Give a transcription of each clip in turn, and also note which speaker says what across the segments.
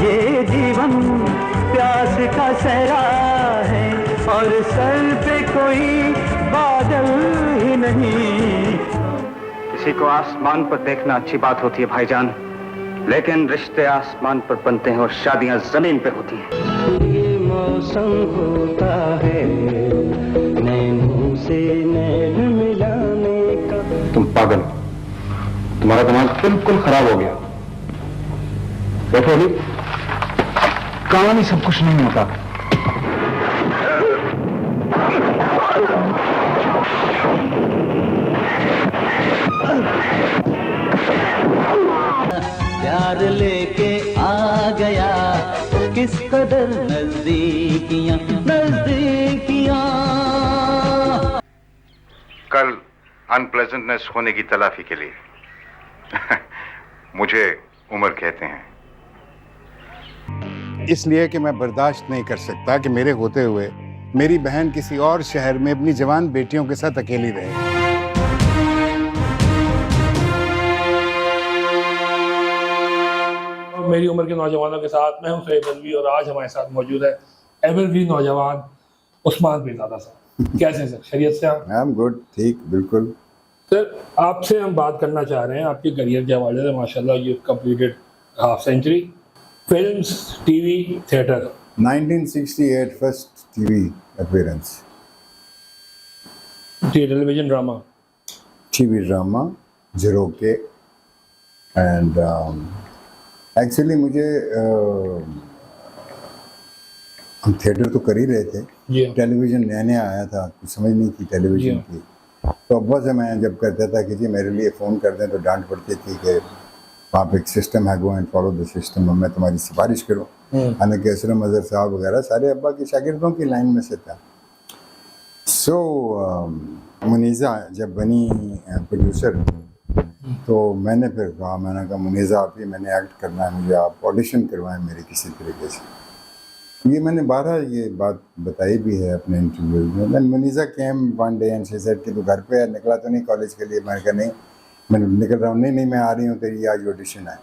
Speaker 1: ये जीवन प्यास का सहरा है और सर पे कोई बादल ही नहीं।
Speaker 2: किसी को आसमान पर देखना अच्छी बात होती है भाईजान, लेकिन रिश्ते आसमान पर बनते हैं और शादियां जमीन पे होती हैं।
Speaker 1: ये मौसम होता है नैनों से नैन मिलाने का।
Speaker 3: तुम पागल, तुम्हारा दिमाग बिल्कुल खराब हो गया। देखो अभी कहानी सब कुछ नहीं होता।
Speaker 1: प्यार लेके आ गया किस कदर नजदीकियां नजदीकियां।
Speaker 3: कल अनप्लेजेंटनेस होने की तलाफी के लिए मुझे उम्र कहते हैं, इसलिए कि मैं बर्दाश्त नहीं कर सकता कि मेरे होते हुए मेरी बहन किसी और शहर में अपनी जवान बेटियों के साथ अकेली रहे।
Speaker 4: मेरी उम्र के नौजवानों के साथ मैं हूं शोएब रजवी और आज हमारे साथ मौजूद है एवरग्रीन नौजवान उस्मान पीरजादा साहब। कैसे हैं सर, खैरियत से आप?
Speaker 3: आई एम गुड, ठीक, बिल्कुल।
Speaker 4: सर आपसे हम बात करना चाह रहे हैं आपके करियर के हवाले से। माशाल्लाह you completed half century, films, TV, theatre.
Speaker 3: 1968 first TV appearance,
Speaker 4: television drama,
Speaker 3: TV drama Jharoke. And actually मुझे हम थिएटर तो कर ही रहे थे, टेलीविजन नया नया आया था, कुछ समझ नहीं थी टेलीविजन की। तो अब्बा से मैं जब कहता था कि जी मेरे लिए फ़ोन कर दें तो डांट पड़ती थी कि आप एक सिस्टम है, go and follow the system, और मैं तुम्हारी सिफारिश करूँ। हालांकि असलम अजहर साहब वगैरह सारे अब्बा के शागिर्दों की लाइन में से था। सो मुनीज़ा जब बनी प्रोड्यूसर तो मैंने फिर कहा, मैंने कहा मुनीज़ा आप ही, मैंने एक्ट करना है, मुझे आप ऑडिशन करवाएं मेरे किसी तरीके से। ये मैंने 12 ये बात बताई भी है अपने इंटरव्यू में। Then Muneeza came one day and she said कि तू घर पे है, निकला तो नहीं कॉलेज के लिए? मैंने कहा नहीं, मैं निकल रहा हूँ। नहीं मैं आ रही हूँ, तेरी आज ऑडिशन है।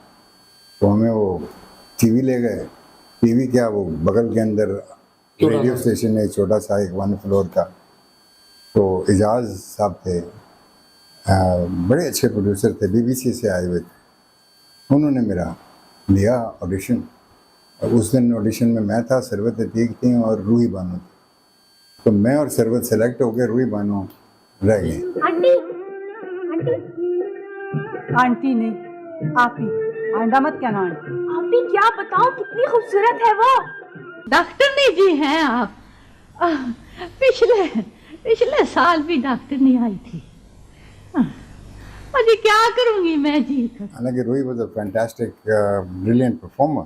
Speaker 3: तो हमें वो टीवी ले गए। टीवी क्या, वो बगल के अंदर रेडियो स्टेशन है छोटा सा, एक 1 फ्लोर का। तो एजाज साहब थे, बड़े अच्छे प्रोड्यूसर थे, BBC से आए हुए थे। उन्होंने मेरा लिया ऑडिशन, और उस दिन ऑडिशन में मैं था, सरवत अतीक थी और रूही बानो थी। तो मैं और सरवत सेलेक्ट हो गए, रूही बानो रह गए।
Speaker 5: आंटी आंटी नहीं, आप ही, आइंदा मत कहना आंटी।
Speaker 6: आप ही क्या बताओ, कितनी खूबसूरत है वो।
Speaker 5: डॉक्टरनी जी हैं आप? पिछले साल भी डॉक्टरनी आई थी। अजी क्या करूंगी मैं जी।
Speaker 3: हालांकि Roohi was a fantastic brilliant performer,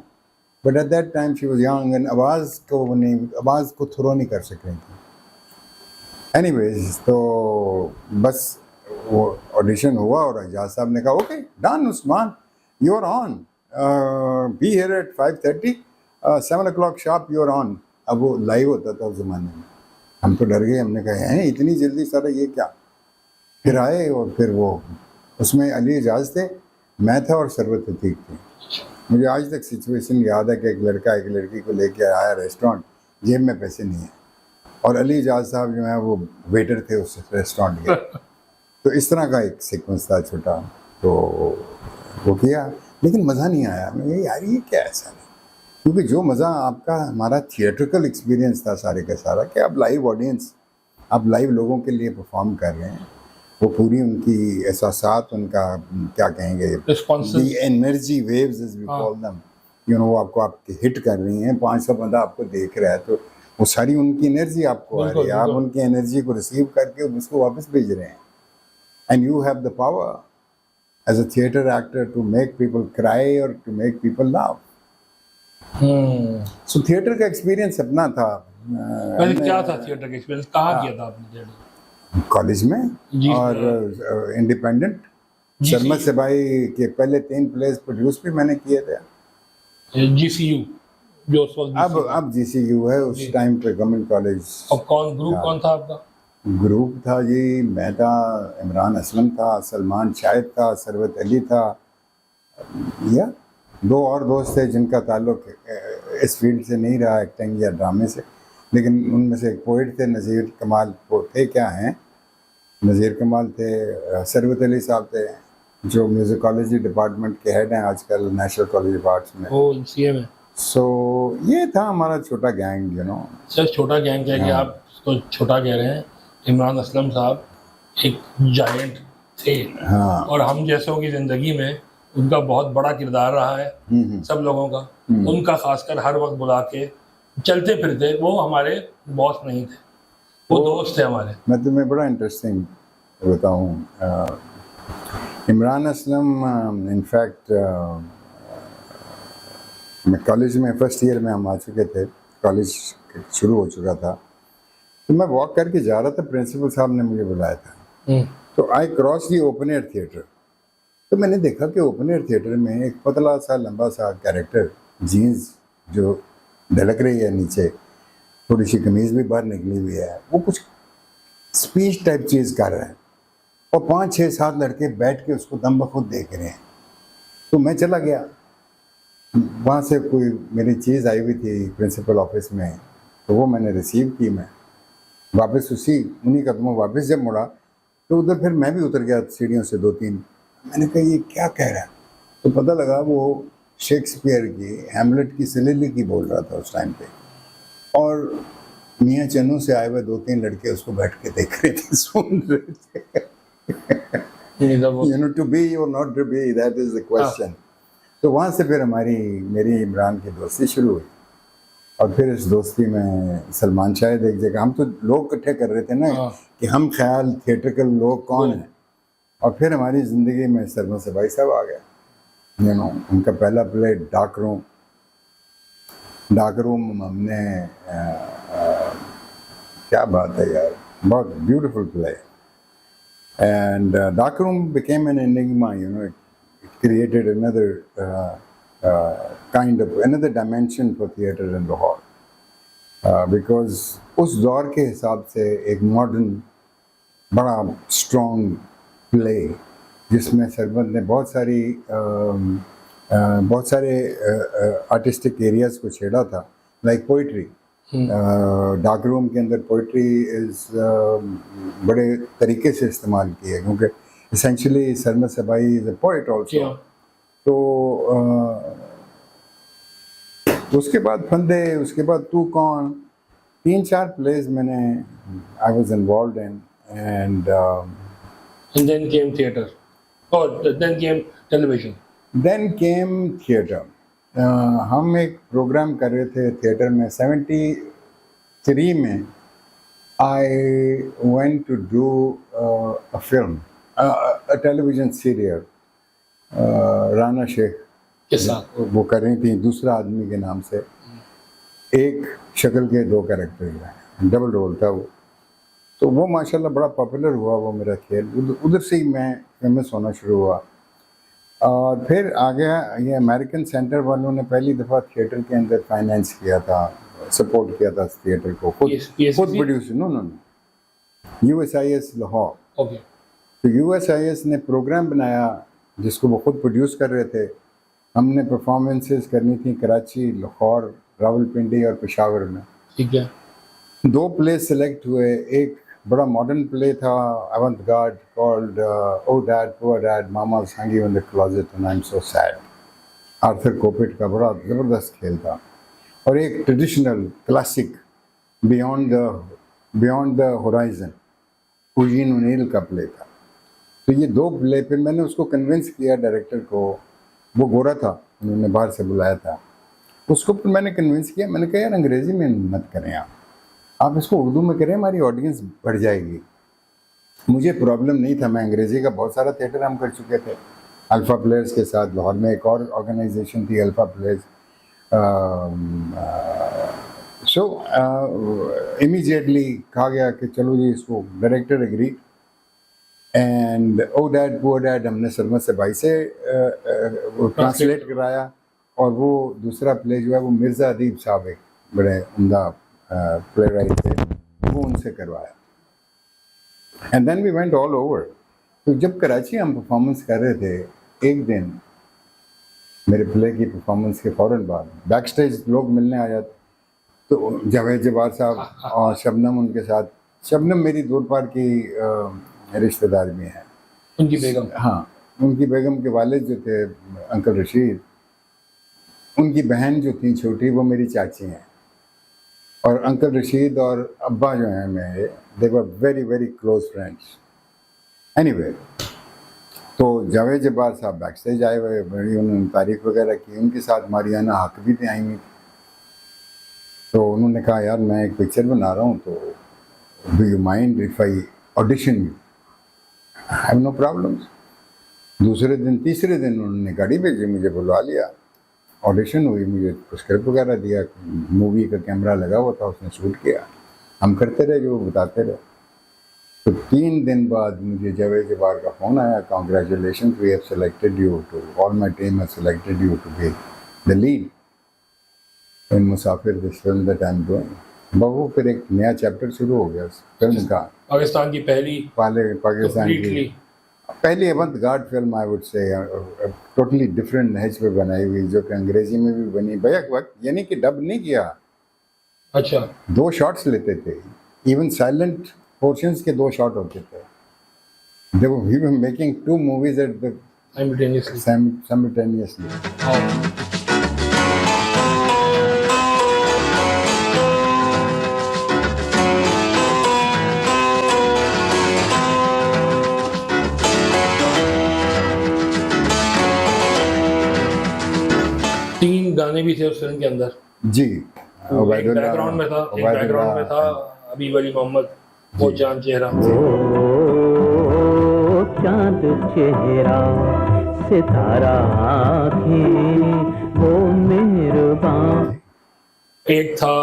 Speaker 3: but at that time she was young and आवाज़ को थ्रो नहीं कर सक रही थी। एनीवेज, तो बस वो ऑडिशन हुआ और एजाज साहब ने कहा okay done Usman, you are on, be here at 5:30, 7 o'clock sharp you are on. अब वो लाइव होता था उस ज़माने में। हम तो डर गए, हमने कहा हैं इतनी जल्दी सारा ये क्या। फिर आए और फिर वो उसमें अली एजाज थे, मैं था और सरवत अतीक थी। मुझे आज तक सिचुएशन याद है कि एक लड़का एक लड़की को लेके आया रेस्टोरेंट, जेब में पैसे नहीं है, और अली एजाज साहब जो है वो वेटर थे उस रेस्टोरेंट के। तो इस तरह का एक सीक्वेंस था छोटा, तो वो किया, लेकिन मज़ा नहीं आया। मैं यार ये क्या ऐसा नहीं, क्योंकि जो मज़ा आपका हमारा थिएट्रिकल एक्सपीरियंस था सारे का सारा, कि आप लाइव ऑडियंस, आप लाइव लोगों के लिए परफॉर्म कर रहे हैं, वो पूरी उनकी एहसासात, उनका क्या कहेंगे, the energy waves as we call them, you know, वो आपको आपके हिट कर रही हैं। 500 बंदा आपको देख रहा है, तो वो सारी उनकी एनर्जी आपको आ रही है, आप उनकी एनर्जी को रिसीव करके उसको वापस भेज रहे हैं। And you have the power as a theatre actor to make people cry और to make people laugh. So theatre का एक्सपीरियंस अपना था।
Speaker 4: क्या था थिएटर का एक्सपीरियंस, कहाँ किया था आपने थिएटर?
Speaker 3: कॉलेज में और इंडिपेंडेंट। शर्मा सिपाही के पहले 3 प्लेस प्रोड्यूस भी मैंने किए थे।
Speaker 4: GCU जो उस वक्त
Speaker 3: अब GCU है, उस टाइम पे गवर्नमेंट कॉलेज।
Speaker 4: और कौन था आपका?
Speaker 3: ग्रुप था जी, मैं था, इमरान असलम था, सलमान शाहिद था, सरवत अली था, या दो और दोस्त थे जिनका ताल्लुक इस फील्ड से नहीं रहा, एक्टिंग या ड्रामे से, लेकिन उनमें से एक पोइट थे, नज़ीर कमाल। वो थे क्या हैं, नज़ीर कमाल थे, सरवत अली साहब थे जो म्यूज़िकोलॉजी डिपार्टमेंट के हेड हैं आजकल नेशनल कॉलेज ऑफ आर्ट्स में।
Speaker 4: वो सीएम है।
Speaker 3: सो ये था हमारा छोटा गैंग, यू नो।
Speaker 4: सर छोटा गैंग है कि
Speaker 3: हाँ।
Speaker 4: आप इसको छोटा कह रहे हैं। इमरान असलम साहब एक जायंट थे,
Speaker 3: हाँ।
Speaker 4: और हम जैसों की ज़िंदगी में उनका बहुत बड़ा किरदार रहा है, सब लोगों का। उनका खासकर हर वक्त बुला के चलते फिरते, वो हमारे बॉस नहीं थे, वो दोस्त थे हमारे।
Speaker 3: मैं तुम्हें बड़ा इंटरेस्टिंग बताऊँ, इमरान असलम इनफैक्ट मैं कॉलेज में फर्स्ट ईयर में हम आ चुके थे, कॉलेज शुरू हो चुका था, तो मैं वॉक करके जा रहा था, प्रिंसिपल साहब ने मुझे बुलाया था। तो I cross the open air theatre, तो मैंने देखा कि ओपन एयर थिएटर में एक पतला सा लंबा सा कैरेक्टर, जीन्स जो ढलक रही है नीचे, थोड़ी सी कमीज़ भी बाहर निकली हुई है, वो कुछ स्पीच टाइप चीज़ कर रहा है, और 5 6 7 लड़के बैठ के उसको दम बखुद देख रहे हैं। तो मैं चला गया, वहाँ से कोई मेरी चीज़ आई हुई थी प्रिंसिपल ऑफिस में, तो वो मैंने रिसीव की। मैं वापस उन्हीं कदमों वापस जब मुड़ा, तो उधर फिर मैं भी उतर गया सीढ़ियों से 2-3। मैंने कहा ये क्या कह रहा है, तो पता लगा वो शेक्सपियर की हैमलेट की सिलिली बोल रहा था उस टाइम पे, और मियाँ चन्नू से आए हुए 2-3 लड़के उसको बैठ के देख रहे थे, सुन रहे थे। You know, to be or not to be, that is the question. तो वहाँ से फिर मेरी इमरान की दोस्ती शुरू हुई, और फिर इस दोस्ती में सलमान शाहिद एक जगह, हम तो लोग इकट्ठे कर रहे थे ना कि हम ख्याल थिएट्रिकल लोग कौन हैं, और फिर हमारी ज़िंदगी में सरमद सबाई साहब आ गए। यू नो, उनका पहला प्ले डार्क रूम हमने क्या बात है यार, बहुत beautiful play, and Dark Room became an enigma, you know. It created another kind of another dimension for theatre in Lahore, because उस दौर के हिसाब से एक मॉडर्न बड़ा स्ट्रॉन्ग प्ले जिसमें सरबत ने बहुत सारे आर्टिस्टिक एरियाज को छेड़ा था, लाइक पोइट्री। डार्क रूम के अंदर पोइट्री इज़ बड़े तरीके से इस्तेमाल की है, क्योंकि एसेंशली सरमद सबाई इज़ अ पोइट ऑल्सो। तो उसके बाद फंदे, उसके बाद तू कौन, 3-4 प्लेज मैंने I was involved in, and
Speaker 4: then came theater, or then came television.
Speaker 3: Then came theatre. हम एक प्रोग्राम कर रहे थे थिएटर में 73 में। I went to do a film, a television serial, Rana Sheikh
Speaker 4: के साथ
Speaker 3: वो कर रही थी दूसरा आदमी के नाम से, एक शक्ल के 2 कैरेक्टर, डबल रोल था वो। तो वो माशाल्लाह बड़ा पॉपुलर हुआ वो मेरा खेल, उधर से ही मैं फेमस होना शुरू हुआ। और फिर आ गया ये अमेरिकन सेंटर वालों ने पहली दफ़ा थिएटर के अंदर फाइनेंस किया था, सपोर्ट किया था थिएटर को, खुद produce, no USIS Lahore.
Speaker 4: Okay.
Speaker 3: तो USIS ने प्रोग्राम बनाया जिसको वो खुद प्रोड्यूस कर रहे थे। हमने परफॉर्मेंसेस करनी थी कराची, लाहौर, रावलपिंडी और पेशावर में।
Speaker 4: ठीक है।
Speaker 3: 2 प्ले सेलेक्ट हुए, एक बड़ा मॉडर्न प्ले था avant garde called oh dad poor dad mama's hanging in the closet and I'm so sad, Arthur Kopit का बड़ा ज़बरदस्त खेल था, और एक traditional classic beyond the horizon Eugene O'Neill का प्ले था। तो ये 2 प्ले, फिर मैंने उसको कन्विंस किया डायरेक्टर को, वो गोरा था, उन्होंने बाहर से बुलाया था उसको, फिर मैंने कन्विंस किया, मैंने कहा यार अंग्रेज़ी में मत करें आप इसको उर्दू में करें, हमारी ऑडियंस बढ़ जाएगी। मुझे प्रॉब्लम नहीं था, मैं अंग्रेज़ी का बहुत सारा थिएटर हम कर चुके थे अल्फ़ा प्लेयर्स के साथ। लाहौर में एक और ऑर्गेनाइजेशन थी अल्फ़ा प्लेयर्स। सो इमीडिएटली कहा गया कि चलो जी इसको, director agree, and oh dad poor dad हमने सरमद सबाई से वो ट्रांसलेट कराया, और वो दूसरा प्ले जो है वो मिर्ज़ा अदीब साहब एक बड़े उम्दा प्ले राइट थे, वो उनसे करवाया, and then we went all over. तो जब कराची हम परफॉर्मेंस कर रहे थे, एक दिन मेरे प्ले की परफॉर्मेंस के फ़ौरन बाद बैक स्टेज लोग मिलने आ जाते, तो जावेद जब्बार साहब और शबनम उनके साथ। शबनम मेरी दूर पार की रिश्तेदार भी हैं।
Speaker 4: उनकी बेगम?
Speaker 3: हाँ, उनकी बेगम के वालिद जो थे अंकल रशीद, उनकी बहन जो थी छोटी, वो मेरी चाची हैं। और अंकल रशीद और अब्बा जो हैं मेरे, they were very very close friends. Anyway, तो जावेद जब्बार साहब बैक स्टेज आए हुए, बड़ी उन्होंने तारीफ वगैरह की। उनके साथ मारियाना हक भी थी, आई हुई। तो उन्होंने कहा, यार मैं एक पिक्चर बना रहा हूँ, तो do you mind if I audition you? I have no problems. दूसरे दिन तीसरे दिन उन्होंने गाड़ी भेजी, मुझे बुलवा लिया, ऑडिशन हुई, मुझे स्क्रिप्ट वगैरह दिया, मूवी का कैमरा लगा हुआ था, उसने शूट किया, हम करते रहे जो वो बताते रहे। तो 3 दिन बाद मुझे जावेद जब्बार का फ़ोन आया, congratulation, we have selected you to, all my team have selected you to be the lead in Musafir, this film that I am doing. वो फिर एक नया चैप्टर शुरू हो गया उस फिल्म का।
Speaker 4: पाकिस्तान की
Speaker 3: पाकिस्तान की पहली avant garde film, I would say, totally different नहज पे बनाई हुई, जो कि अंग्रेजी में भी बनी बैक वक्त, यानी कि डब नहीं किया।
Speaker 4: अच्छा।
Speaker 3: 2 शॉट्स लेते थे, इवन साइलेंट पोर्शंस के 2 शॉट होते थे। They were making 2 movies at the simultaneously.
Speaker 4: गाने भी थे उस फिल्म के अंदर
Speaker 3: जी।
Speaker 4: बैकग्राउंड में था हबीब अली मोहम्मद, वो चांद चेहरा,
Speaker 1: चांद चेहरा सितारा आँखें वो मेहरबान।
Speaker 4: एक था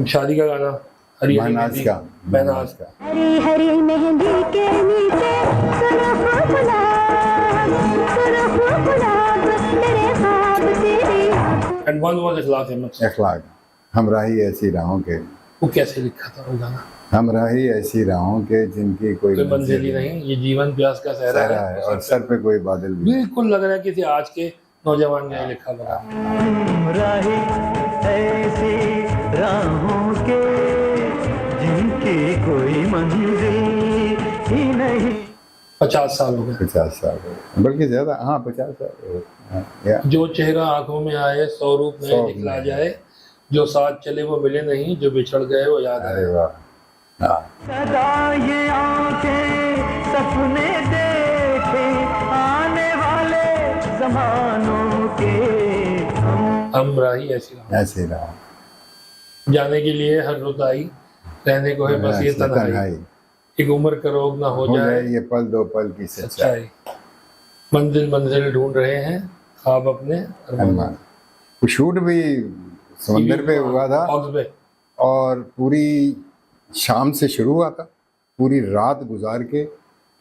Speaker 4: शादी का गाना, हरी
Speaker 3: महनाज का,
Speaker 4: महनाज का।
Speaker 6: हरी हरी मेहंदी के नीचे सुरख गुलाब तेरे ख्वाब तेरी।
Speaker 4: एंड वन वाज इखलाक अहमद।
Speaker 3: इखलाक, हमराही ऐसी राहों के।
Speaker 4: वो कैसे लिखा था वो गाना?
Speaker 3: हमराही ऐसी राहों के जिनकी कोई
Speaker 4: मंजिल ही नहीं, ये जीवन प्यास का सहरा है
Speaker 3: और सर पे कोई बादल भी।
Speaker 4: बिल्कुल लग रहा है किसी आज के नौजवान ने लिखा बना।
Speaker 1: हमराही ऐसी राहों के जिनकी कोई मंजिल ही नहीं।
Speaker 4: 50 साल हो गए।
Speaker 3: 50 साल हो गए, बल्कि ज्यादा। हाँ, 50 साल हो गए।
Speaker 4: जो चेहरा आंखों में आए 100 रूप में दिखला जाए, जो साथ चले वो मिले नहीं, जो बिछड़ गए वो याद आए।
Speaker 3: अरे वाह। हाँ।
Speaker 1: सदा ये आंखें सपने देखे आने वाले जमानों के।
Speaker 4: हम राही ऐसी
Speaker 3: रहा,
Speaker 4: जाने के लिए हर रुत आई, रहने को है बस ये तन्हाई, एक उम्र का रोग ना हो जाए
Speaker 3: ये पल 2 पल की सच्चाई,
Speaker 4: मंजिल मंजिल ढूंढ रहे हैं ख्वाब अपने अरमान।
Speaker 3: वो शूट भी समंदर पे हुआ था और पूरी शाम से शुरू हुआ था, पूरी रात गुजार के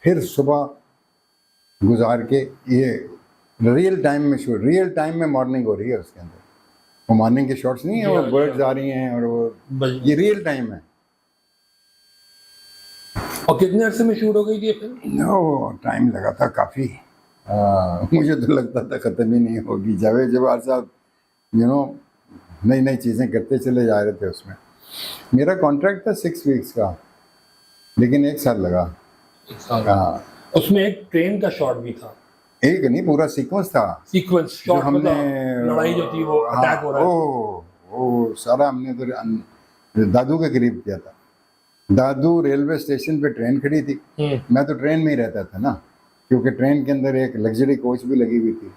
Speaker 3: फिर सुबह गुजार के, ये रियल टाइम में शूट, रियल टाइम में मॉर्निंग हो रही है उसके अंदर। वो मॉर्निंग के शॉट्स नहीं है, वो बर्ड्स आ रही हैं और वो ये रियल टाइम है।
Speaker 4: और कितने अरसे में शूट हो गई थी फिल्म?
Speaker 3: नो, टाइम लगा था काफ़ी। मुझे तो लगता था ख़त्म ही नहीं होगी। जावेद जब्बार साहब नई नई चीज़ें करते चले जा रहे थे उसमें। मेरा कॉन्ट्रैक्ट था 6 वीक्स का, लेकिन 1 साल लगा। हाँ,
Speaker 4: उसमें एक ट्रेन का शॉट भी था।
Speaker 3: एक नहीं, पूरा सीक्वेंस था।
Speaker 4: सीक्वेंस शॉट,
Speaker 3: हमने
Speaker 4: लड़ाई जो थी वो अटैक हो रहा है,
Speaker 3: वो सारा हमने तो दादू के करीब किया था। दादू रेलवे स्टेशन पे ट्रेन खड़ी थी, मैं तो ट्रेन में ही रहता था ना, क्योंकि ट्रेन के अंदर एक लग्जरी कोच भी लगी हुई थी।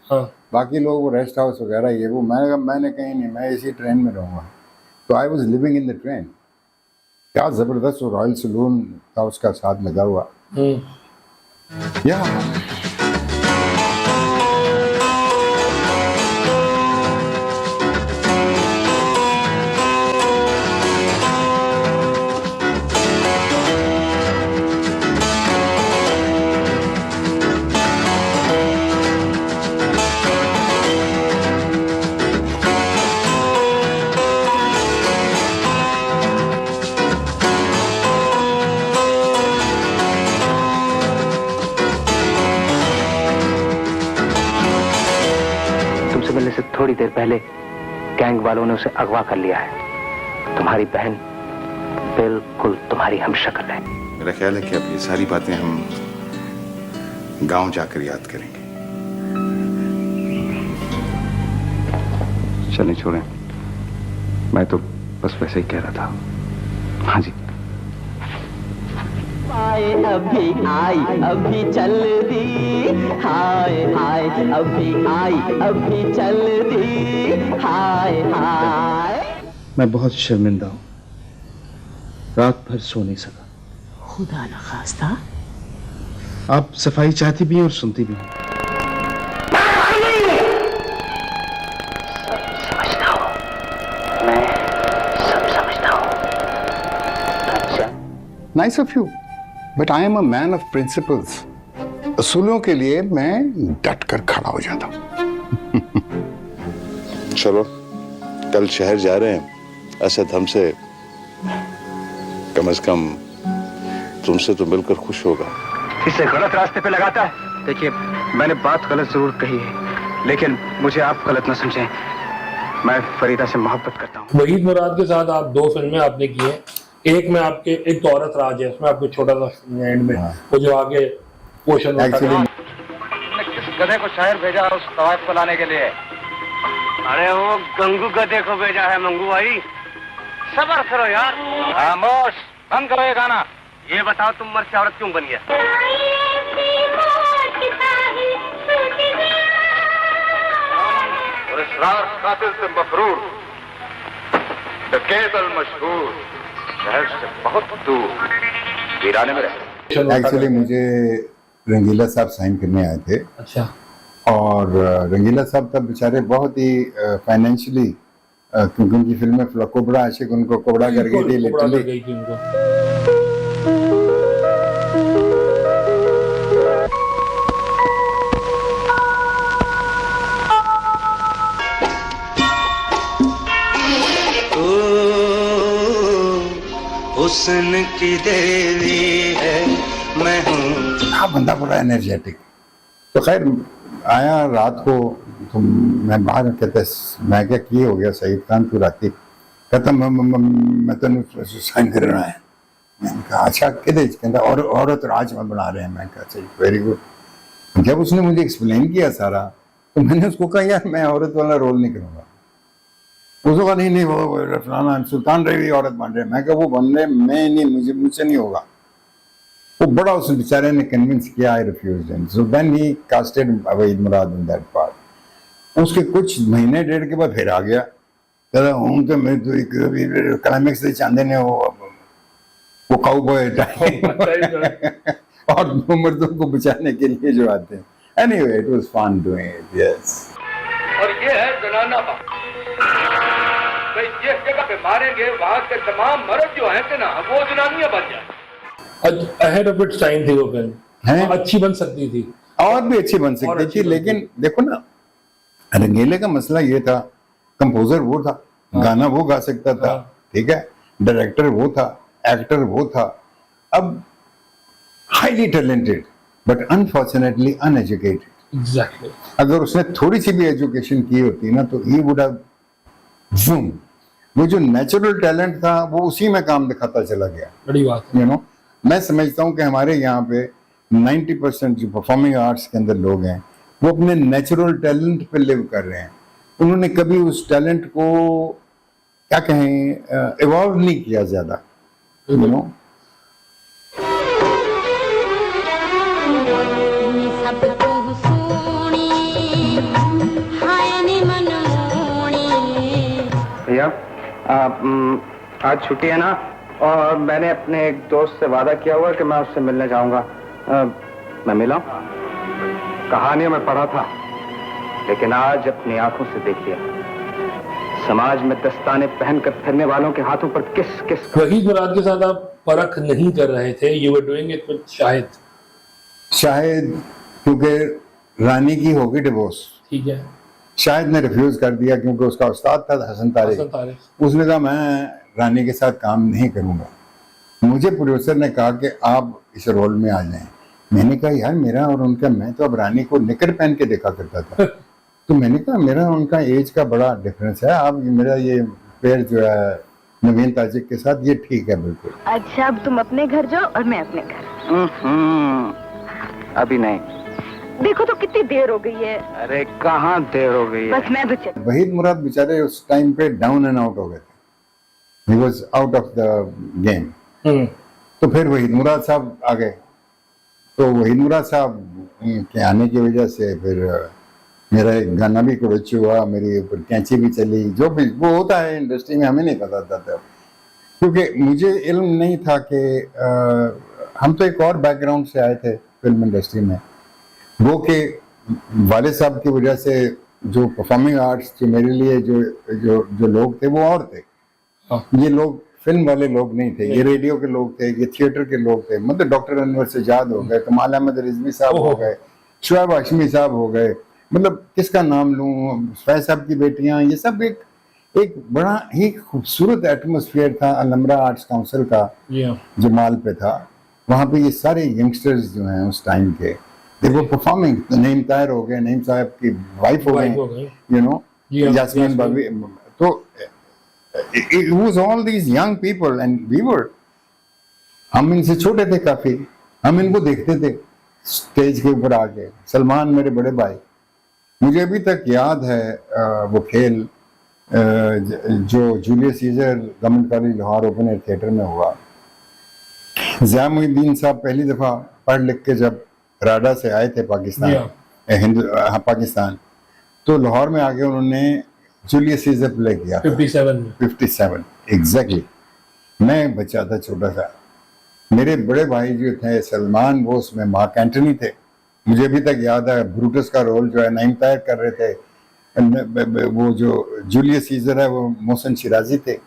Speaker 3: बाकी लोग वो रेस्ट हाउस वगैरह ये वो, मैंने कहीं नहीं, मैं इसी ट्रेन में रहूँगा। तो I was living in the train. क्या ज़बरदस्त वो रॉयल सलून था उसका साथ लगा हुआ। या
Speaker 2: थोड़ी देर पहले गैंग वालों ने उसे अगवा कर लिया है। तुम्हारी बहन बिल्कुल तुम्हारी हमशक्ल है।
Speaker 7: मेरा ख्याल है कि अब ये सारी बातें हम गांव जाकर याद करेंगे।
Speaker 2: चलें, छोड़ें, मैं तो बस वैसे ही कह रहा था। हाँ जी।
Speaker 1: आए अभी आई अभी चल दी, हाय हाय अभी आई अभी चल दी, हाय हाय।
Speaker 2: मैं बहुत शर्मिंदा हूँ, रात भर सो नहीं सका।
Speaker 5: खुदा न खास्ता।
Speaker 2: आप सफाई चाहती भी हैं और सुनती भी हैं। समझता हूँ, मैं सब समझता हूँ। अच्छा,
Speaker 3: nice of you, but I am a man of principles. असूलों के लिए मैं डट कर खड़ा हो जाता हूँ।
Speaker 7: चलो, कल शहर जा रहे हैं। असद हमसे कम से कम तुमसे तो मिलकर खुश होगा।
Speaker 2: इसे गलत रास्ते पे लगाता है। देखिए, मैंने बात गलत जरूर कही है, लेकिन मुझे आप गलत न समझें। मैं फरीदा से मोहब्बत करता हूँ।
Speaker 4: वहीद मुराद के साथ आप 2 फिल्में आपने की हैं। एक में आपके एक तो औरत राज है, उसमें आपको छोटा सा एंड में वो जो आगे पोषण
Speaker 3: एक्चुअली
Speaker 2: किस गधे को शहर भेजा उस तवायफ को लाने के लिए? अरे वो गंगू गधे को भेजा है मंगू भाई। सबर करो यार। खामोश, बंद करो ये गाना। ये बताओ तुम मर्द से औरत क्यों बनी है?
Speaker 7: और इसरार कातिल से मफरूर, डकैत अल मशहूर, शहर से बहुत दूर वीराने में रहते।
Speaker 3: एक्चुअली मुझे रंगीला साहब साइन करने आए थे।
Speaker 4: अच्छा।
Speaker 3: और रंगीला साहब तब बेचारे बहुत ही फाइनेंशियली, क्योंकि उनकी फिल्म में कोबरा आशिक उनको कोबरा कर गई थी लिटरली।
Speaker 1: हुस्न की देवी है मैं हूँ।
Speaker 3: हाँ, बंदा बड़ा एनर्जेटिक। तो खैर आया रात को, तो मैं बाहर कहते, मैं क्या किए हो गया सईद खान तू राती कहता मैं तो साइन कर रहा है। मैंने कहा अच्छा कहते कहता और औरत राज में बना रहे हैं। मैं कहा सही, वेरी गुड। जब उसने मुझे एक्सप्लेन किया सारा, तो मैंने उसको कहा यार मैं औरत वाला रोल नहीं करूँगा। उसको कहा नहीं वो फलाना सुल्तान रही औरत बन रहे। मैं कहा वो बनने मैं नहीं, मुझसे नहीं होगा। वो बड़ा उस बेचारे ने कन्विंस किया। I refused him, so then he casted Waheed Murad in that part. उसके कुछ महीने डेढ़ के बाद फिर आ गया, कहता हूँ तो मैं तो एक क्लाइमेक्स से चांदे ने वो काउबॉय और मर्दों को बचाने के लिए जो आते हैं। Anyway it was fun doing it. Yes.
Speaker 8: और ये है जनाना बाग। भाई जिस जगह पे मारेंगे वहां के तमाम मर्द जो हैं ना वो जनानियां बन जाए।
Speaker 4: अहेड ऑफ इट्स टाइम थी वो फिल्म, अच्छी बन सकती थी
Speaker 3: और भी अच्छी बन सकती थी, लेकिन देखो ना रंगीले का मसला ये था, कंपोजर वो था, गाना वो गा सकता था, ठीक है, डायरेक्टर वो था, एक्टर वो था। अब highly talented but unfortunately uneducated.
Speaker 4: Exactly.
Speaker 3: अगर उसने थोड़ी सी भी एजुकेशन की होती ना तो ही वुड हैव बूम। वो जो नेचुरल टैलेंट था वो उसी में काम दिखाता चला गया।
Speaker 4: बड़ी बात है।
Speaker 3: यू नो, मैं समझता हूँ कि हमारे यहाँ पे 90% जो परफॉर्मिंग आर्ट्स के अंदर लोग हैं वो अपने नेचुरल टैलेंट पे लिव कर रहे हैं। उन्होंने कभी उस टैलेंट को क्या कहें इवॉल्व नहीं किया ज्यादा। यू नो,
Speaker 2: भैया आज छुट्टी है ना, और मैंने अपने एक दोस्त से वादा किया हुआ कि मैं उससे मिलने जाऊंगा। मैं मिला, कहानियों में पढ़ा था, लेकिन आज अपनी आंखों से देख लिया। समाज में दस्ताने पहनकर फिरने वालों के हाथों पर किस किस।
Speaker 4: वहीद मुराद के साथ आप परख नहीं कर रहे थे, you were doing it with Shahid
Speaker 3: क्योंकि रानी की होगी डिवोर्स।
Speaker 4: ठीक है।
Speaker 3: शाहिद ने रिफ्यूज कर दिया क्योंकि उसका उस्ताद था हसन तारिक। उसने कहा मैं रानी के साथ काम नहीं करूंगा। मुझे प्रोड्यूसर ने कहा कि आप इस रोल में आ जाएं। मैंने कहा यार मेरा और उनका, मैं तो अब रानी को निकर पहन के देखा करता था। तो मैंने कहा मेरा उनका एज का बड़ा डिफरेंस है, अब मेरा ये पेयर जो है नवीन ताजिक के साथ ये ठीक है बिल्कुल।
Speaker 6: अच्छा अब तुम अपने घर जाओ और मैं अपने घर।
Speaker 2: अभी नहीं।
Speaker 6: देखो तो कितनी देर हो गई है।
Speaker 2: अरे कहाँ देर हो गई है।
Speaker 6: बस मैं तो चल।
Speaker 3: वहीद मुराद बेचारे उस टाइम पे डाउन एंड आउट हो गए थे, he was out of the game. तो फिर वहीद मुराद साहब आ गए, तो वहीद मुराद साहब के आने की वजह से फिर मेरा एक गाना भी कुछ हुआ, मेरी ऊपर कैंची भी चली, जो भी वो होता है इंडस्ट्री में, हमें नहीं पता था तब, क्योंकि मुझे इल्म नहीं था कि हम तो एक और बैकग्राउंड से आए थे फिल्म इंडस्ट्री में, वो कि वाले साहब की वजह से जो परफॉर्मिंग आर्ट्स जो मेरे लिए जो जो जो लोग थे वो और थे। ये लोग फिल्म वाले लोग नहीं थे, ये रेडियो के लोग थे, ये थिएटर के लोग थे। मतलब डॉक्टर अनवर सजाद हो गए, कमाल अहमद रिजवी साहब हो गए, शुएब हाशमी साहब हो गए, मतलब किसका नाम लूं, फैज साहब की बेटियां, ये सब एक बड़ा ही खूबसूरत एटमोसफियर था अलमरा आर्ट्स काउंसिल का जो माल पे था। वहाँ पे ये सारे यंगस्टर्स जो हैं उस टाइम के, देखो परफॉर्मिंग, नईम ताहिर हो गए, नईम साहब की वाइफ हो गई, यू नो यास्मीन बाबी, तो it was all these young people and we were, हम इनसे छोटे थे काफी, हम इनको देखते थे स्टेज के ऊपर आके। सलमान मेरे बड़े भाई, मुझे अभी तक याद है वो खेल जो Julius Caesar government college Lahore open air theatre में हुआ। ज़िया मुहिद्दीन साहब पहली दफा पढ़ लिख के जब राडा से आए थे पाकिस्तान, पाकिस्तान, तो लाहौर में आके उन्होंने जूलियस सीजर प्ले किया 57 एग्जैक्टली। मैं बच्चा था, छोटा सा, मेरे बड़े भाई जो थे सलमान, वो उसमें मार्क एंटनी थे। मुझे अभी तक याद है ब्रूटस का रोल जो है नईम ताहिर कर रहे थे, वो जो जूलियस सीजर है वो मोहसिन शिराजी थे,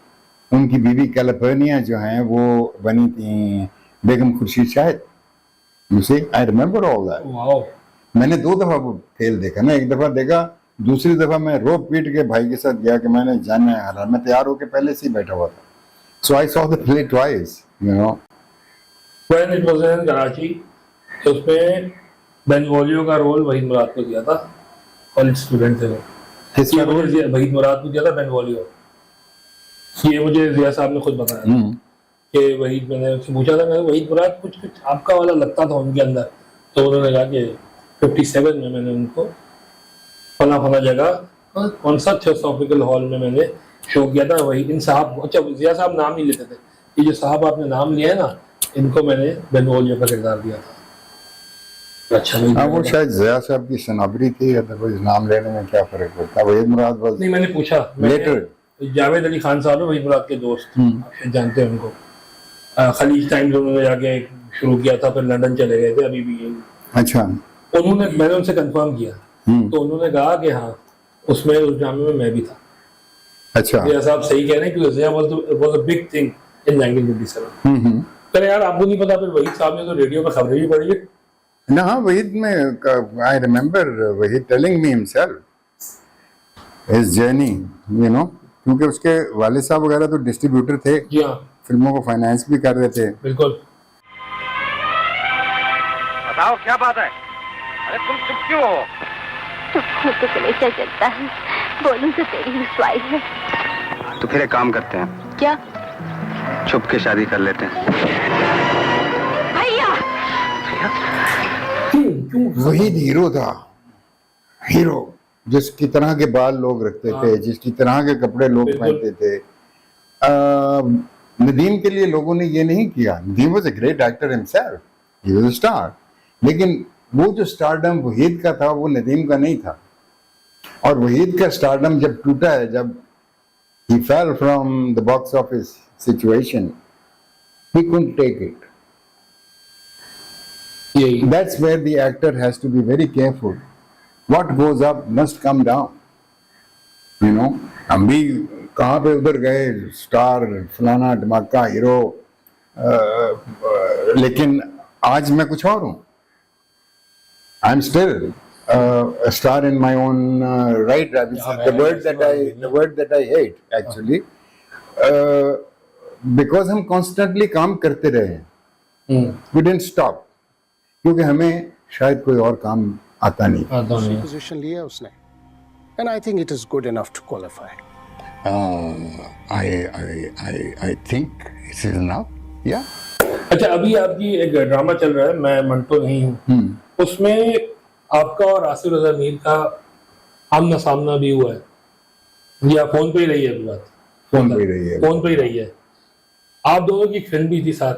Speaker 3: उनकी बीवी कैलिफोर्निया जो हैं वो बनी थी Begum Khurshid Shahid. You see, I remember all that. मैंने 2 दफा वो खेल देखा ना, एक दफा देखा, दूसरी दफा मैं रो पीट के भाई के साथ गया कि मैंने जानना है, हालांकि मैं तैयार होकर पहले से ही बैठा हुआ था। So I saw the play twice, you know.
Speaker 4: When it was in Karachi, तो उसमें बेनवोलियो का रोल वहीद मुराद को दिया था, कॉलेज स्टूडेंट थे वो।
Speaker 3: किसका रोल?
Speaker 4: वहीद मुराद को दिया था बेनवोलियो। ये मुझे जिया साहब ने खुद बताया कि वहीद, मैंने उससे पूछा था, मैंने वहीद मुराद कुछ आपका वाला लगता था उनके अंदर, तो उन्होंने कहा कि 57 में मैंने उनको फला जगह कौन सा थियोसॉफिकल हॉल में मैंने शो किया था। वही इन साहब, अच्छा जिया साहब नाम नहीं लेते थे, ये जो साहब आपने नाम लिया है ना, इनको मैंने बेनवोलियो का किरदार दिया था। अच्छा,
Speaker 3: हाँ, वो शायद जिया साहब की सनाबरी थी, अदरवाइज नाम लेने में क्या फर्क पड़ता। वहीद मुराद बस
Speaker 4: नहीं, मैंने पूछा
Speaker 3: लेटर।
Speaker 4: जावेद अली खान साहब है वहीद मुराद के दोस्त, आप शायद जानते हैं उनको। खलीज टाइम्स उन्होंने जाके शुरू किया था, फिर लंदन चले गए थे, अभी भी यही। अच्छा, उन्होंने, मैंने उनसे कंफर्म किया, तो उन्होंने कहा कि हाँ उसमें, उस ड्रामे में मैं भी था।
Speaker 3: अच्छा,
Speaker 4: जिया साहब सही कह रहे हैं, क्योंकि Zia was a big thing in 1957। पर यार आपको नहीं पता, फिर वहीद साहब ने तो रेडियो पर खबरें भी पढ़ी है
Speaker 3: ना। हाँ, वहीद में I remember Waheed telling me himself his journey, you know, क्योंकि उसके वाले साहब वगैरह तो डिस्ट्रीब्यूटर थे।
Speaker 4: जी हाँ,
Speaker 3: फिल्मों को फाइनेंस भी कर रहे थे।
Speaker 4: बिल्कुल।
Speaker 2: बताओ क्या बात है? अरे तुम चुप क्यों हो?
Speaker 6: मुझ तो हमेशा चलता है, बोलूं तो तेरी रुसवाई है।
Speaker 2: तो फिर एक काम करते हैं,
Speaker 6: क्या?
Speaker 2: छुप के शादी कर लेते हैं।
Speaker 6: भैया,
Speaker 3: वहीद हीरो था, हीरो जिसकी तरह के बाल लोग रखते थे, जिसकी तरह के कपड़े लोग पहनते थे। नदीम के लिए लोगों ने ये नहीं किया। Nadeem was a great actor himself, he was a star, लेकिन वो जो स्टारडम वहीद का था वो नदीम का नहीं था। और वहीद का स्टारडम जब टूटा है, जब he fell from the box office situation, he couldn't take it. That's where the actor has to be very careful. What goes up must come down. You know, हम भी कहाँ पे उधर गए, स्टार फलाना धमाका हीरो, लेकिन आज मैं कुछ और हूँ। I'm still a star in my own right. The word that I hate actually, because हम constantly काम करते रहे हैं। We didn't stop, क्योंकि हमें शायद कोई और काम आता नहीं।
Speaker 9: पोजीशन लिया उसने, and I think it is good enough to qualify.
Speaker 3: I think it is enough. Yeah.
Speaker 4: अच्छा, अभी आपकी एक ड्रामा चल रहा है, मैं मंटो नहीं हूँ, उसमें आपका और आसिफ रजा मीर का आमना सामना भी हुआ है या फोन पे ही रही है अभी बात?
Speaker 3: फोन पे ही रही है।
Speaker 4: फोन पे ही रही है। आप दोनों की फिल्म भी थी साथ,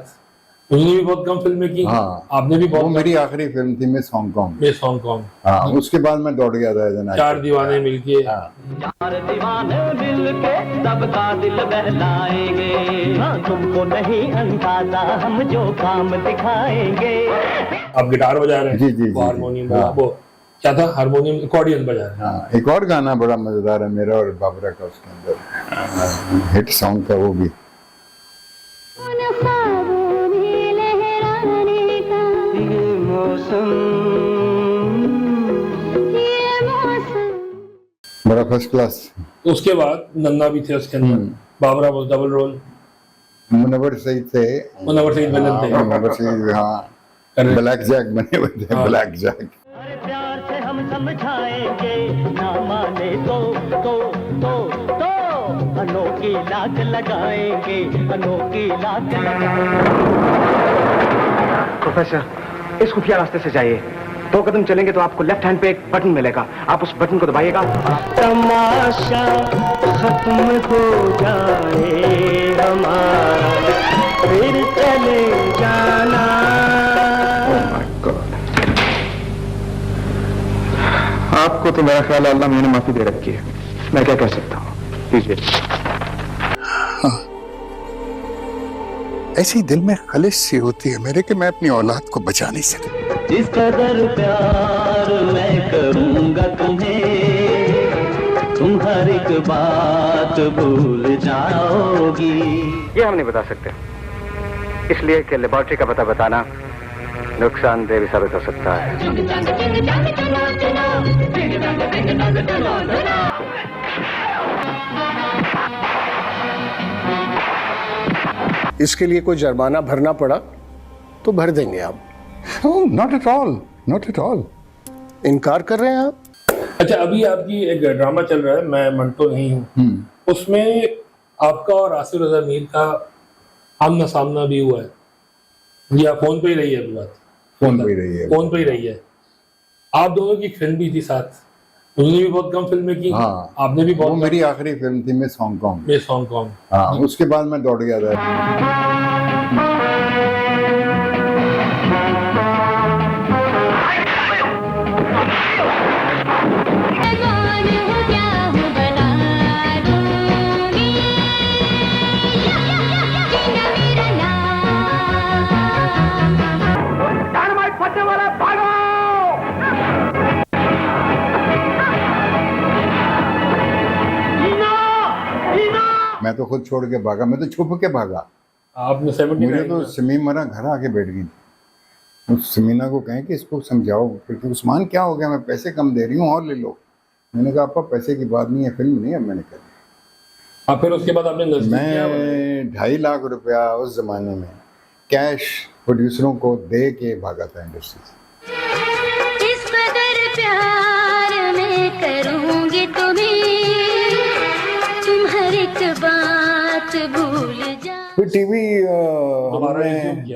Speaker 4: उन्होंने भी बहुत कम फिल्में की।
Speaker 3: हाँ,
Speaker 4: आपने भी बहुत।
Speaker 3: वो मेरी आखिरी फिल्म थी मिस हांगकांग।
Speaker 4: Miss Hong Kong.
Speaker 3: हाँ, उसके बाद मैं दौड़ गया था।
Speaker 4: चार दीवाने मिलके।
Speaker 1: चार दीवाने मिलके सबका दिल बहलाएंगे, हाँ तुमको नहीं अंदाजा हम जो काम दिखाएंगे।
Speaker 4: आप गिटार बजा रहे हैं?
Speaker 3: जी।
Speaker 4: हारमोनियम वो क्या था, हारमोनियम अकॉर्डियन बजा रहे हैं।
Speaker 3: हाँ, एक और गाना बड़ा मजेदार है मेरा और बाबरा का, उसके अंदर हिट सॉन्ग का वो भी। बड़ा फर्स्ट क्लास।
Speaker 4: उसके बाद नन्ना भी थे उसके अंदर, बाबरा वो डबल रोल।
Speaker 3: मुनव्वर सईद थे।
Speaker 4: मुनव्वर सईद विलन थे।
Speaker 3: मुनव्वर सईद, हाँ, ब्लैक जैक बने हुए थे। Black jack.
Speaker 1: प्यार से हम समझाएंगे, ना माने तो अनोखी लाग लगाएंगे, अनोखी लाग लगाएंगे।
Speaker 2: प्रोफेसर, इस खुफिया रास्ते से जाइए, 2 कदम चलेंगे तो आपको लेफ्ट हैंड पे एक बटन मिलेगा, आप उस बटन को दबाइएगा।
Speaker 1: तमाशा खत्म हो जाए हमारा, फिर चले जाना।
Speaker 2: आपको तो मेरा ख्याल है अल्लाह मैंने माफी दे रखी है, मैं क्या कह सकता हूँ, लीजिए।
Speaker 3: ऐसी दिल में खलिश सी होती है मेरे कि मैं अपनी औलाद को बचा नहीं सकता।
Speaker 1: जिस कदर प्यार मैं करूंगा तुम्हें, तुम हर एक बात भूल जाओगी।
Speaker 2: ये हम नहीं बता सकते, इसलिए कि लेबोरेटरी का पता बताना नुकसानदेह भी साबित हो सकता है।
Speaker 9: इसके लिए कोई जुर्माना भरना पड़ा तो भर देंगे आप।
Speaker 3: Not at all, not at all.
Speaker 9: इनकार कर रहे हैं आप?
Speaker 4: अच्छा, अभी आपकी एक ड्रामा चल रहा है, मैं मंटो नहीं हूँ, उसमें आपका और आसिफ रजा मीर का आमना सामना भी हुआ है या फोन पे ही रही है अभी बात?
Speaker 3: फोन पे ही रही है।
Speaker 4: फोन पे ही रही है। आप दोनों की फिल्म भी थी साथ, उन्होंने भी बहुत कम फिल्में की।
Speaker 3: हाँ,
Speaker 4: आपने भी बहुत।
Speaker 3: वो मेरी आखिरी फिल्म थी मिस हांगकांग।
Speaker 4: Miss Hong Kong.
Speaker 3: हाँ, उसके बाद मैं दौड़ गया था। मैं तो खुद छोड़ के भागा, मैं तो छुप के भागा।
Speaker 4: आपने 79
Speaker 3: मुझे तो समीमरा घर आके बैठ गई। उस समीना को कहें कि इसको समझाओ, क्योंकि उस्मान क्या हो गया, मैं पैसे कम दे रही हूँ और ले लो। मैंने कहा आपका पैसे की बात नहीं है, फिल्म नहीं है। मैंने कहा
Speaker 4: फिर उसके बाद आपने
Speaker 3: मैं 2.5 लाख रुपया उस जमाने में कैश प्रोड्यूसरों को दे के भागा था इंडस्ट्री से।
Speaker 6: इस कदर प्यार मैं करूंगी तुम्हें, तुम हर एक बात भूल जा।
Speaker 3: फिर टीवी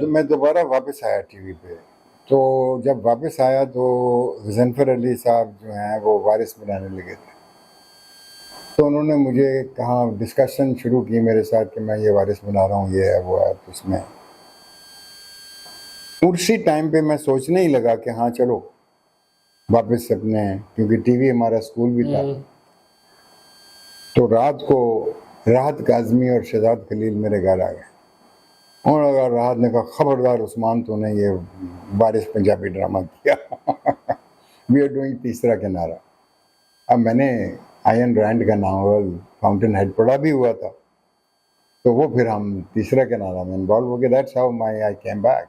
Speaker 3: मैं दोबारा वापस आया टीवी पे। तो जब वापस आया तो ज़फ़र अली साहब जो हैं वो वारिस बनाने लगे थे। तो उन्होंने मुझे कहा, डिस्कशन शुरू की मेरे साथ कि मैं ये वारिस बना रहा हूँ, ये है वो है। तो उसमें उसी टाइम पे मैं सोचने ही लगा कि हाँ चलो वापस अपने, क्योंकि टीवी हमारा स्कूल भी था। तो रात को राहत काज़मी और शहजाद खलील मेरे घर आ गए और अगर राहत ने कहा, खबरदार उस्मान तूने ये वारिस पंजाबी ड्रामा किया। वी आर डूइंग तीसरा किनारा। अब मैंने आयन रैंड का नावल फाउंटेन हेड पढ़ा भी हुआ था, तो वो फिर हम तीसरा किनारा में इन्वॉल्व हो गए। That's how I came back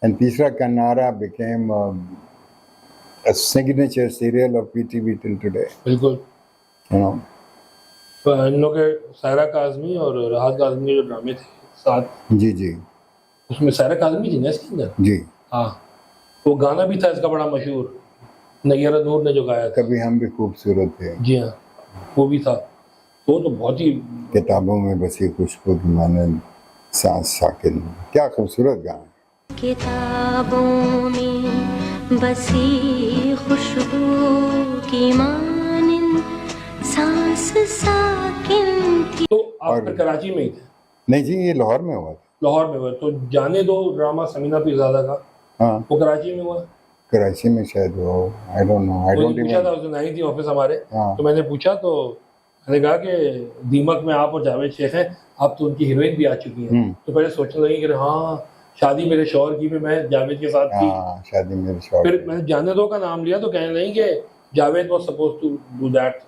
Speaker 3: and तीसरा किनारा became a signature serial of PTV till today.
Speaker 4: बिल्कुल।
Speaker 3: You know.
Speaker 4: तो इन लोग के सायरा काज़मी और राहत काज़मी के जो ड्रामे थे साथ,
Speaker 3: जी
Speaker 4: उसमें सायरा काज़मी थी ना इसके अंदर?
Speaker 3: जी।
Speaker 4: हाँ, वो गाना भी था इसका बड़ा मशहूर, नैयरा नूर ने जो गाया था।
Speaker 3: कभी हम भी खूबसूरत थे,
Speaker 4: जी हाँ, वो भी था। वो तो बहुत ही
Speaker 3: किताबों में बसी खुशबू की मानंद सांस साकिन, क्या खूबसूरत गाना।
Speaker 6: किताबों में बसी खुशबू की मानिंद सांस साकिन थी।
Speaker 4: तो आप फिर कराची में ही थे?
Speaker 3: नहीं जी, ये लाहौर में हुआ था।
Speaker 4: लाहौर में हुआ। तो जाने दो ड्रामा समीना पीरज़ादा का,
Speaker 3: हाँ,
Speaker 4: वो कराची में हुआ।
Speaker 3: कराची में शायद वो, I don't know, I don't
Speaker 4: पूछा था
Speaker 3: इवन।
Speaker 4: उस दिन, आई थी ऑफिस हमारे।
Speaker 3: हाँ।
Speaker 4: तो मैंने पूछा, तो मैंने कहा कि दीमक में आप और जावेद शेख हैं, आप तो उनकी हीरोइन भी आ चुकी हैं। तो पहले सोचने लगी कि हाँ शादी मेरे शौहर की भी मैं जावेद के साथ थी।
Speaker 3: हाँ, शादी मेरे शौहर।
Speaker 4: फिर मैंने जाने दो का नाम लिया तो कहने लगी कि Javed was suppose to do that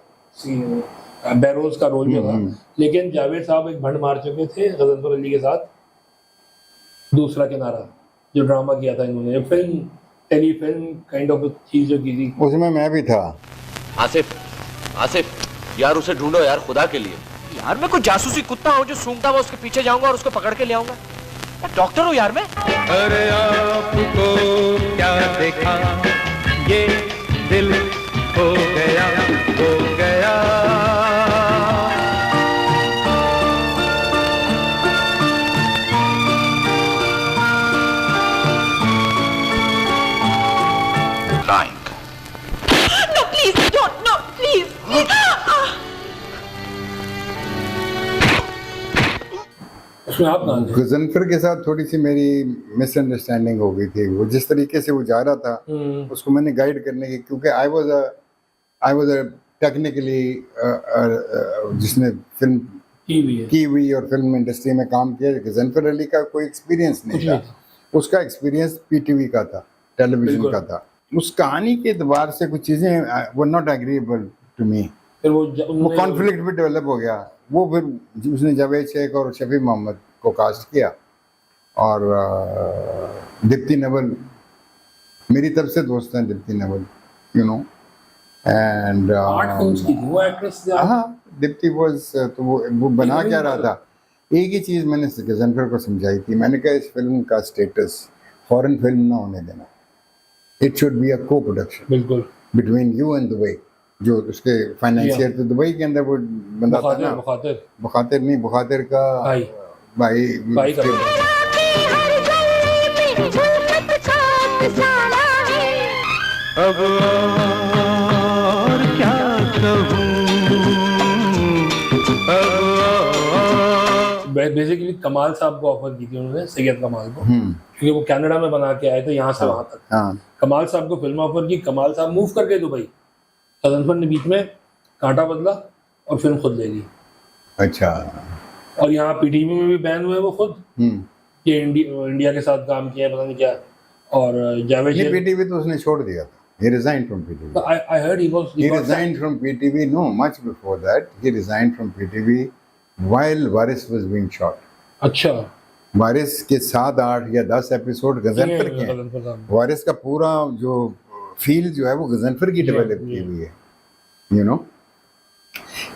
Speaker 4: Barrows का रोल जो था, लेकिन जावेद साहब एक भंड मार चुके थे गजनफर अली के साथ, दूसरा किनारा जो ड्रामा किया था इन्होंने, फिल्म टेलीफिल्म काइंड ऑफ चीज जो की थी,
Speaker 3: उसमें मैं भी था।
Speaker 10: आसिफ, आसिफ यार उसे ढूंढो यार खुदा के लिए। यार मैं कोई जासूसी कुत्ता हूँ जो सूंघता हुआ उसके पीछे जाऊंगा और उसको पकड़ के ले आऊंगा? डॉक्टर हूँ यार मैं।
Speaker 8: अरे आपको क्या देखा, ये दिल हो गया, हो गया।
Speaker 6: No, please, don't, no, please.
Speaker 4: उसमें आप कहाँ थे?
Speaker 3: गजनफर के साथ थोड़ी सी मेरी मिसअंडरस्टैंडिंग हो गई थी। वो जिस तरीके से वो जा रहा था उसको मैंने गाइड करने की, क्योंकि आई वाज अ टेक्निकली जिसने फिल्म की हुई और फिल्म इंडस्ट्री में काम किया। गजनफर अली का कोई एक्सपीरियंस नहीं था, उसका एक्सपीरियंस पीटीवी का था, टेलीविजन का था। उस कहानी के एतबार से कुछ चीज़ें were not agreeable to me.
Speaker 4: फिर वो
Speaker 3: कॉन्फ्लिक्ट भी डेवलप हो गया। वो फिर उसने जावेद शेख और शफी मोहम्मद को कास्ट किया और दीप्ति नवल मेरी तरफ से दोस्त हैं, Deepti Naval, you know, and हाँ, दीप्ति वाज, तो वो बना क्या रहा था। एक ही चीज़ मैंने गजनफर को समझाई थी, मैंने कहा इस फिल्म का स्टेटस फॉरेन फिल्म ना होने देना, इट शुड बी अ को प्रोडक्शन
Speaker 4: बिल्कुल
Speaker 3: बिटवीन यू एंड दुबई। जो उसके फाइनेंशियर तो दुबई के अंदर वो बंदा था ना, बुखातिर नहीं, बुखातिर का भाई
Speaker 4: का
Speaker 8: अब और क्या कहूँ,
Speaker 4: बेसिकली कमाल साहब को ऑफर की थी उन्होंने, सैयद कमाल को, क्योंकि वो कनाडा में बना के आए थे यहाँ से वहां तक। कमाल साहब को फिल्म ऑफर की, कमाल साहब मूव कर गए दुबई, गजनफर ने बीच में कांटा बदला और फिल्म खुद ले ली।
Speaker 3: अच्छा।
Speaker 4: और यहाँ पीटीवी में भी बैन हुए वो खुद, ये इंडिया के साथ काम किया पता नहीं क्या। और जावेद शेख
Speaker 3: पीटीवी तो उसने छोड़ दिया था, he resigned from PTV.
Speaker 4: I heard he
Speaker 3: resigned from PTV, no, much before that he resigned from PTV while Waris was being shot.
Speaker 4: अच्छा।
Speaker 3: वारिस के 7, 8 या 10 एपिसोड गजनफर के हैं। वारिस का पूरा जो फील जो है वो गजनफर की डेवलप की हुई है, यू नो,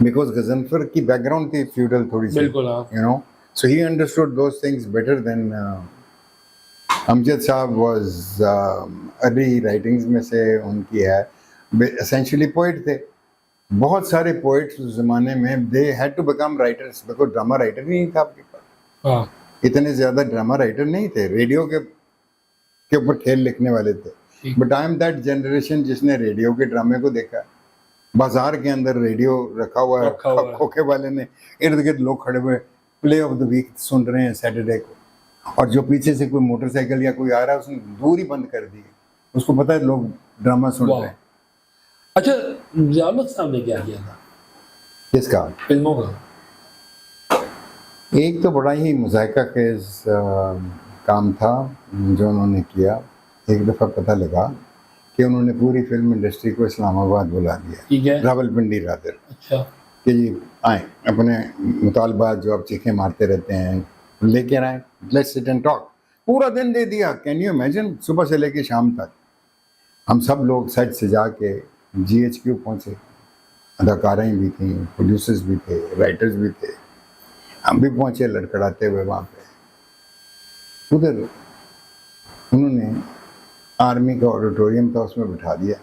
Speaker 3: बिकॉज गजनफर की बैकग्राउंड थी फ्यूडल थोड़ी सी, you know, so he understood those things better than Amjad sahab was early writings में से उनकी है, एसेंशियली पोइट थे। बहुत सारे पोइट्स उस जमाने में they had to become writers, because drama writer नहीं था आपके पास, इतने ज्यादा ड्रामा राइटर नहीं थे, रेडियो के ऊपर खेल लिखने वाले थे। But I M that generation जिसने रेडियो के ड्रामे को देखा। बाजार के अंदर रेडियो रखा हुआ है, खोखे वाले ने इर्द गिर्द लोग खड़े हुए प्ले ऑफ द वीक सुन रहे हैं सैटरडे को, और जो पीछे से कोई मोटरसाइकिल या कोई आ रहा है उसने दूर ही बंद कर दी, उसको पता है लोग ड्रामा सुन रहे हैं।
Speaker 4: अच्छा, ज़ियाउल साहब ने क्या किया था?
Speaker 3: किसका?
Speaker 4: फिल्मों का।
Speaker 3: एक तो बड़ा ही मुज़ायका खेज़ काम था जो उन्होंने किया। एक दफ़ा पता लगा कि उन्होंने पूरी फिल्म इंडस्ट्री को इस्लामाबाद बुला दिया, रावलपिंडी रादर।
Speaker 4: अच्छा।
Speaker 3: कि जी आए, अपने मुतालबात जो आप चीखें मारते रहते हैं लेके आए, लेट्स सिट एंड टॉक। पूरा दिन दे दिया, कैन यू इमेजिन, सुबह से लेके शाम तक। हम सब लोग सेट से जाके GHQ पहुँचे, अदाकारें भी थी, प्रोड्यूसर्स भी थे, राइटर्स भी थे, हम भी पहुँचे लड़खड़ाते हुए वहाँ पे। उधर उन्होंने आर्मी का ऑडिटोरियम था, उसमें बिठा दिया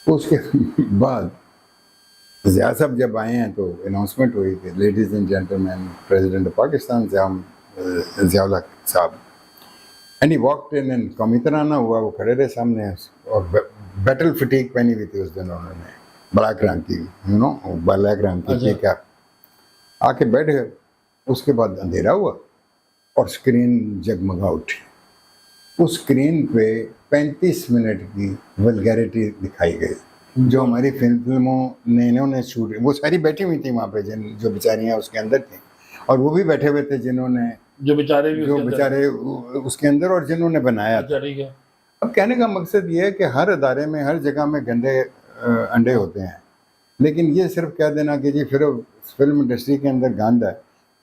Speaker 3: उसके बाद ज़िया साहब जब आए हैं तो अनाउंसमेंट हुई कि ladies and gentleman president of Pakistan Ziaul हक साहब, and he walked in and कौमी तराना हुआ, वो खड़े रहे सामने और बैटल फटीक पहनी हुई थी उस दिन उन्होंने, ब्लैक रंग की, यू नो, ब्लैक रंग की क्या, आके बैठ गए। उसके बाद अंधेरा हुआ और स्क्रीन जगमगा उठी। उस स्क्रीन पे 35 मिनट की वल्गैरिटी दिखाई गई जो हमारी फिल्मों ने इन्होंने शूट, वो सारी बैठी हुई थी वहाँ पे जो बेचारियाँ उसके अंदर थी, और वो भी बैठे हुए थे जिन्होंने जो बेचारे उसके अंदर और जिन्होंने बनाया था। अब कहने का मकसद ये है कि हर अदारे में हर जगह में गंदे अंडे होते हैं, लेकिन ये सिर्फ कह देना कि जी फिर फिल्म इंडस्ट्री के अंदर गंद है,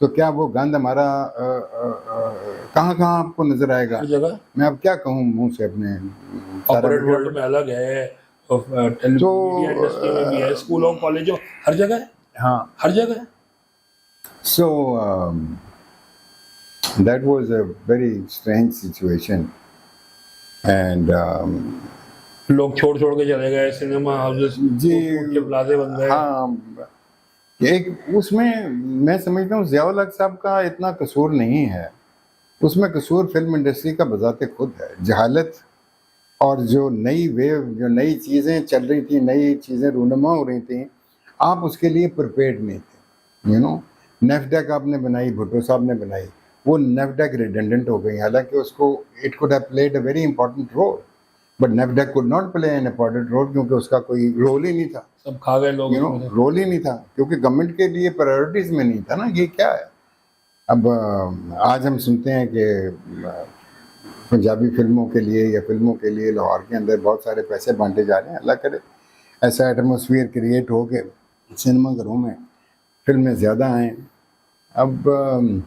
Speaker 3: तो क्या वो गंद हमारा कहाँ कहाँ आपको नजर आएगा?
Speaker 4: जगह मैं
Speaker 3: अब क्या कहूँ मुंह से अपने,
Speaker 4: कॉर्पोरेट वर्ल्ड में अलग है, टेलीविजन इंडस्ट्री में भी है, स्कूलों कॉलेजों हर जगह है,
Speaker 3: हाँ
Speaker 4: हर जगह है।
Speaker 3: So that was a very strange situation, and
Speaker 4: लोग छोड़ के चले गए, सिनेमा हाउसेस
Speaker 3: जी
Speaker 4: के प्लाजे बन गए।
Speaker 3: हाँ, एक उसमें मैं समझता हूँ ज़ियाउल हक साहब का इतना कसूर नहीं है, उसमें कसूर फिल्म इंडस्ट्री का बजाते खुद है। जहालत और जो नई वेव, जो नई चीज़ें चल रही थी, नई चीज़ें रूनुमा हो रही थी, आप उसके लिए प्रिपेयर्ड नहीं थे। यू नो, नेफ्डेक आपने बनाई, भुट्टो साहब ने बनाई, वो नेफ्डेक रिडेंडेंट हो गई, हालांकि उसको it could have played a very important role, but NAFDEC could not play an important role क्योंकि उसका कोई रोल ही नहीं था,
Speaker 4: सब खा गए लोग,
Speaker 3: यू नो, रोल ही नहीं था क्योंकि गवर्नमेंट के लिए प्रायोरिटीज में नहीं था ना। ये क्या है, अब आज हम सुनते हैं कि पंजाबी फिल्मों के लिए या फिल्मों के लिए लाहौर के अंदर बहुत सारे पैसे बांटे जा रहे हैं। अल्लाह करे ऐसा एटमॉस्फेयर क्रिएट हो के सिनेमाघरों में फिल्में ज़्यादा आएँ। अब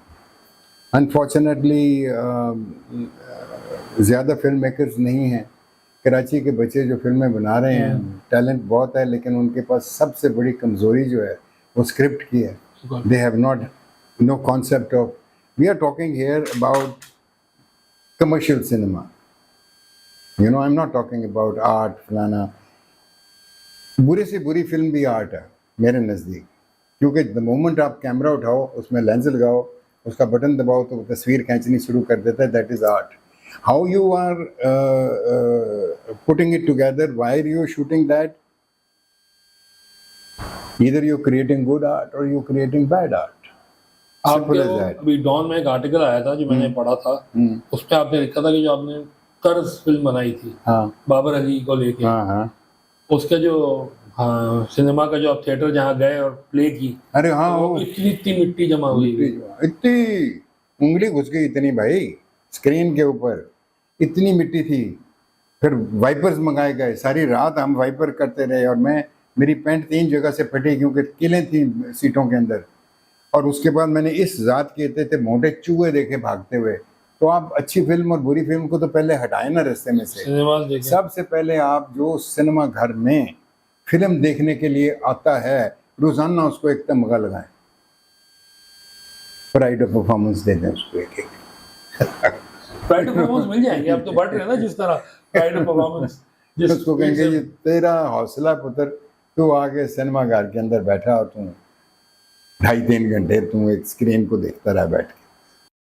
Speaker 3: अनफॉर्चुनेटली ज़्यादा फिल्म मेकर्स नहीं हैं। कराची के बच्चे जो फिल्में बना रहे हैं, टैलेंट बहुत है, लेकिन उनके पास सबसे बड़ी कमज़ोरी जो है वो स्क्रिप्ट की है। They have not no concept of, we are talking here about commercial cinema, you know, I am not talking about art फलाना। बुरी से बुरी फिल्म भी आर्ट है मेरे नज़दीक, क्योंकि द मोमेंट आप कैमरा उठाओ, उसमें लेंस लगाओ, उसका बटन दबाओ तो तस्वीर खींचनी शुरू कर देता है, that is art. How you are putting it together, why are you shooting that? Either you're creating good art or you're creating bad art. Simple as that.
Speaker 4: अभी डॉन में एक आर्टिकल आया था जो मैंने पढ़ा था, उसमें आपने लिखा था कि जो आपने तर्ज फिल्म बनाई थी, हाँ, बाबर अली को लेके, हाँ हाँ, उसका जो सिनेमा का जो आप थिएटर जहाँ गए और प्ले की, अरे हाँ, वो इतनी मिट्टी जमा हुई,
Speaker 3: इतनी उंगली घुस गई इतनी भाई, स्क्रीन के ऊपर इतनी मिट्टी थी। फिर वाइपर्स मंगाए गए, सारी रात हम वाइपर करते रहे, और मेरी पैंट 3 जगह से फटी क्योंकि किलें थी सीटों के अंदर। और उसके बाद मैंने इस जात के इतने मोटे चूहे देखे भागते हुए। तो आप अच्छी फिल्म और बुरी फिल्म को तो पहले हटाए ना रास्ते में से। सबसे पहले आप जो सिनेमा घर में फिल्म देखने के लिए आता है, रोजाना उसको एक तमगा लगाएं, प्राइड ऑफ परफॉर्मेंस दे दें उसको एक
Speaker 4: प्राइड ऑफ परफॉर्मेंस मिल जाएंगे। अब तो बढ़ रहे हैं ना जिस तरह प्राइड ऑफ परफॉर्मेंस,
Speaker 3: जिसको कहेंगे ये तेरा हौसला पुत्र, तू आगे सिनेमा घर के अंदर बैठा और तू 2.5-3 घंटे तू एक स्क्रीन को देखता रहा बैठ के।